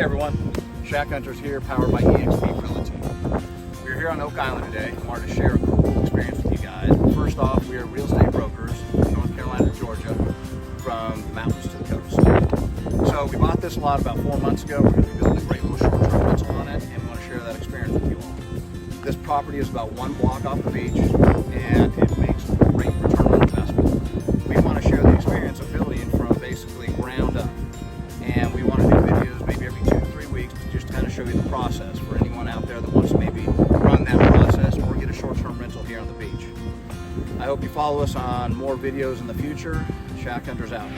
Hey everyone, Schaackhunters here, powered by EXP Realty. We're here on Oak Island today. I wanted to share a cool experience with you guys. First off, we are real estate brokers, North Carolina to Georgia, from the mountains to the coast. So we bought this lot about 4 months ago. We're going to be building a great little short-term rental on it, and we want to share that experience with you all. This property is about 1 block off the beach, and it makes a great return on investment. We want to share the experience of building from basically ground up. And we want to do videos maybe every 2 to 3 weeks to just kind of show you the process for anyone out there that wants to maybe run that process or get a short-term rental here on the beach. I hope you follow us on more videos in the future. Schaackhunters out.